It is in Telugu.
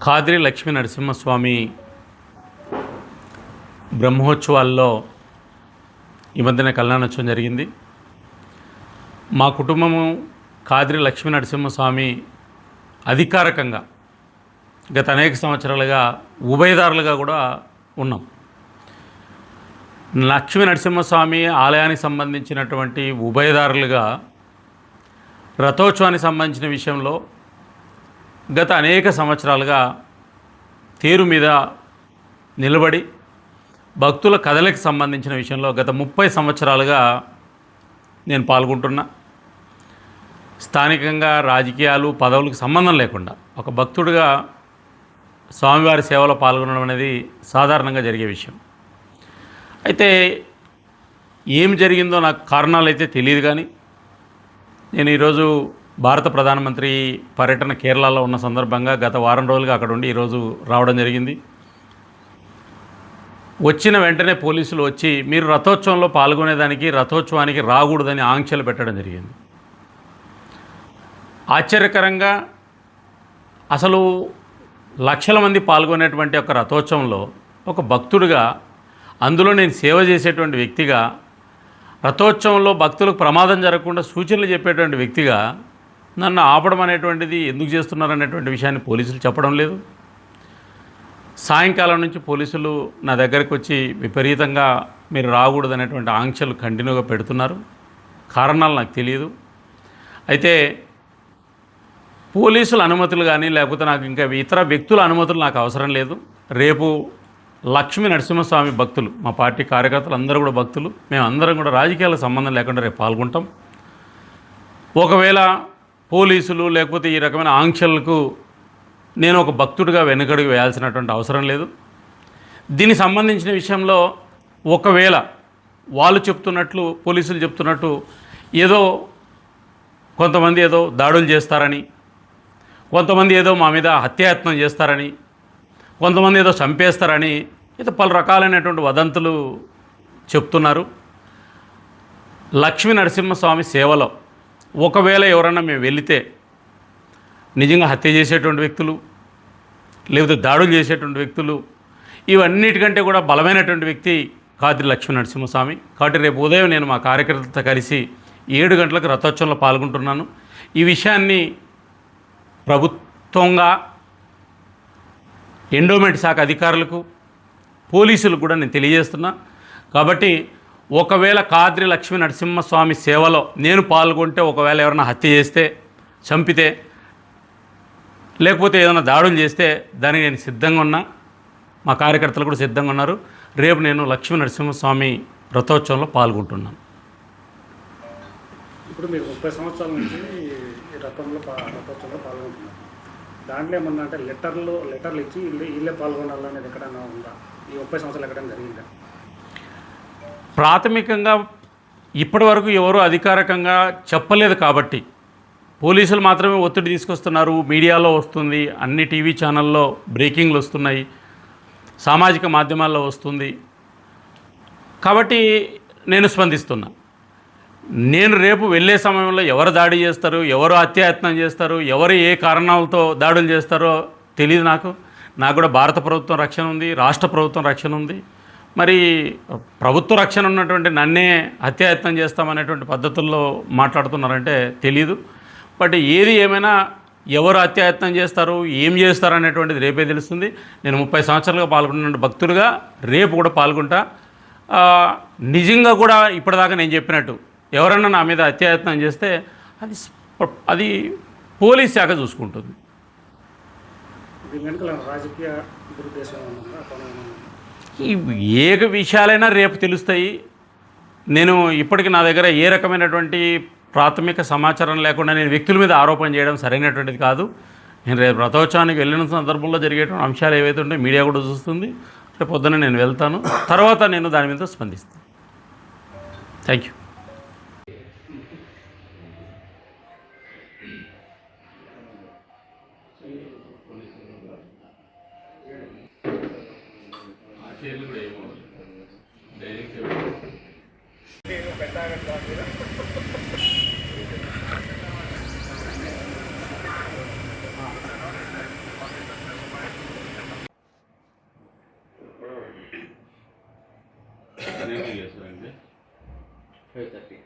ఖాద్రి లక్ష్మీ నరసింహస్వామి బ్రహ్మోత్సవాల్లో ఈ మధ్యన కళ్యాణోత్సవం జరిగింది. మా కుటుంబము ఖాద్రి లక్ష్మీ నరసింహస్వామి అధికారికంగా గత అనేక సంవత్సరాలుగా ఉభయదారులుగా కూడా ఉన్నాం. లక్ష్మీ నరసింహస్వామి ఆలయానికి సంబంధించినటువంటి ఉభయదారులుగా రథోత్సవానికి సంబంధించిన విషయంలో గత అనేక సంవత్సరాలుగా తేరు మీద నిలబడి భక్తుల కథలకు సంబంధించిన విషయంలో గత 30 సంవత్సరాలుగా నేను పాల్గొంటున్నా. స్థానికంగా రాజకీయాలు పదవులకు సంబంధం లేకుండా ఒక భక్తుడిగా స్వామివారి సేవలో పాల్గొనడం అనేది సాధారణంగా జరిగే విషయం. అయితే ఏం జరిగిందో నాకు కారణాలు అయితే తెలియదు, కానీ నేను ఈరోజు భారత ప్రధానమంత్రి పర్యటన కేరళలో ఉన్న సందర్భంగా గత వారం రోజులుగా అక్కడ ఉండి ఈరోజు రావడం జరిగింది. వచ్చిన వెంటనే పోలీసులు వచ్చి మీరు రథోత్సవంలో పాల్గొనేదానికి రథోత్సవానికి రాకూడదని ఆంక్షలు పెట్టడం జరిగింది. ఆశ్చర్యకరంగా అసలు లక్షల మంది పాల్గొనేటువంటి ఒక రథోత్సవంలో ఒక భక్తుడిగా, అందులో నేను సేవ చేసేటువంటి వ్యక్తిగా, రథోత్సవంలో భక్తులకు ప్రమాదం జరగకుండా సూచనలు చెప్పేటువంటి వ్యక్తిగా నన్ను ఆపడం అనేటువంటిది ఎందుకు చేస్తున్నారనేటువంటి విషయాన్ని పోలీసులు చెప్పడం లేదు. సాయంకాలం నుంచి పోలీసులు నా దగ్గరికి వచ్చి విపరీతంగా మీరు రాకూడదు అనేటువంటి ఆంక్షలు కంటిన్యూగా పెడుతున్నారు. కారణాలు నాకు తెలియదు. అయితే పోలీసుల అనుమతులు కానీ లేకపోతే నాకు ఇంకా ఇతర వ్యక్తుల అనుమతులు నాకు అవసరం లేదు. రేపు లక్ష్మీ నరసింహస్వామి భక్తులు, మా పార్టీ కార్యకర్తలు అందరూ కూడా భక్తులు, మేమందరం కూడా రాజకీయాలకు సంబంధం లేకుండా రేపు పాల్గొంటాం. ఒకవేళ పోలీసులు లేకపోతే ఈ రకమైన ఆంక్షలకు నేను ఒక భక్తుడిగా వెనుకడుగు వేయాల్సినటువంటి అవసరం లేదు. దీనికి సంబంధించిన విషయంలో ఒకవేళ వాళ్ళు చెప్తున్నట్లు, పోలీసులు చెప్తున్నట్టు ఏదో కొంతమంది ఏదో దాడులు చేస్తారని, కొంతమంది ఏదో మా మీద హత్యాయత్నం చేస్తారని, కొంతమంది ఏదో చంపేస్తారని ఏదో పలు రకాలైనటువంటి వదంతులు చెప్తున్నారు. లక్ష్మీ నరసింహస్వామి సేవలో ఒకవేళ ఎవరన్నా మేము వెళితే నిజంగా హత్య చేసేటువంటి వ్యక్తులు, లేకపోతే దాడులు చేసేటువంటి వ్యక్తులు, ఇవన్నిటికంటే కూడా బలమైనటువంటి వ్యక్తి ఖాద్రి లక్ష్మీ నరసింహస్వామి. కాబట్టి రేపు ఉదయం నేను మా కార్యకర్తలతో కలిసి 7 గంటలకు రథోత్సవంలో పాల్గొంటున్నాను. ఈ విషయాన్ని ప్రభుత్వంగా, ఎండోమెంట్ శాఖ అధికారులకు, పోలీసులకు కూడా నేను తెలియజేస్తున్నా. కాబట్టి ఒకవేళ ఖాద్రి లక్ష్మీ నరసింహస్వామి సేవలో నేను పాల్గొంటే, ఒకవేళ ఎవరైనా హత్య చేస్తే, చంపితే, లేకపోతే ఏదైనా దాడులు చేస్తే దానికి నేను సిద్ధంగా ఉన్నా. మా కార్యకర్తలు కూడా సిద్ధంగా ఉన్నారు. రేపు నేను లక్ష్మీ నరసింహస్వామి రథోత్సవంలో పాల్గొంటున్నాను. ఇప్పుడు మీరు 30 సంవత్సరాల నుంచి ఈ రథోత్సవంలో పాల్గొంటున్నారు. దాంట్లో ఏమన్నా అంటే లెటర్లు ఇచ్చి వీళ్ళే పాల్గొనాలనేది ఎక్కడైనా ఉందా? ఈ 30 సంవత్సరాలు ఎక్కడైనా జరిగిందా? ప్రాథమికంగా ఇప్పటి వరకు ఎవరు అధికారికంగా చెప్పలేదు. కాబట్టి పోలీసులు మాత్రమే ఒత్తిడి తీసుకొస్తున్నారు. మీడియాలో వస్తుంది, అన్ని టీవీ ఛానల్లో బ్రేకింగ్లు వస్తున్నాయి, సామాజిక మాధ్యమాల్లో వస్తుంది. కాబట్టి నేను స్పందిస్తున్నా. నేను రేపు వెళ్ళే సమయంలో ఎవరు దాడి చేస్తారు, ఎవరు హత్యాయత్నం చేస్తారు, ఎవరు ఏ కారణాలతో దాడులు చేస్తారో తెలియదు. నాకు కూడా భారత ప్రభుత్వం రక్షణ ఉంది, రాష్ట్ర ప్రభుత్వం రక్షణ ఉంది. మరి ప్రభుత్వ రక్షణ ఉన్నటువంటి నన్నే హత్యాయత్నం చేస్తామనేటువంటి పద్ధతుల్లో మాట్లాడుతున్నారంటే తెలియదు. బట్ ఏది ఏమైనా ఎవరు హత్యాయత్నం చేస్తారు, ఏం చేస్తారు అనేటువంటిది రేపే తెలుస్తుంది. నేను 30 సంవత్సరాలుగా పాల్గొన్న భక్తుడిగా రేపు కూడా పాల్గొంటా. నిజంగా కూడా ఇప్పటిదాకా నేను చెప్పినట్టు ఎవరన్నా నా మీద హత్యాయత్నం చేస్తే అది పోలీస్ శాఖ చూసుకుంటుంది. ఈ ఏ విషయాలైనా రేపు తెలుస్తాయి. నేను ఇప్పటికి నా దగ్గర ఏ రకమైనటువంటి ప్రాథమిక సమాచారం లేకుండా నేను వ్యక్తుల మీద ఆరోపణ చేయడం సరైనటువంటిది కాదు. నేను రేపు రథోత్సవానికి వెళ్ళిన సందర్భంలో జరిగేటువంటి అంశాలు ఏవైతే ఉంటాయో మీడియా కూడా చూస్తుంది. రేపు పొద్దున్న నేను వెళ్తాను, తర్వాత నేను దాని మీద స్పందిస్తాను. Thank you. ఎన్ని గంటలకు చేస్తారండి? 5:30.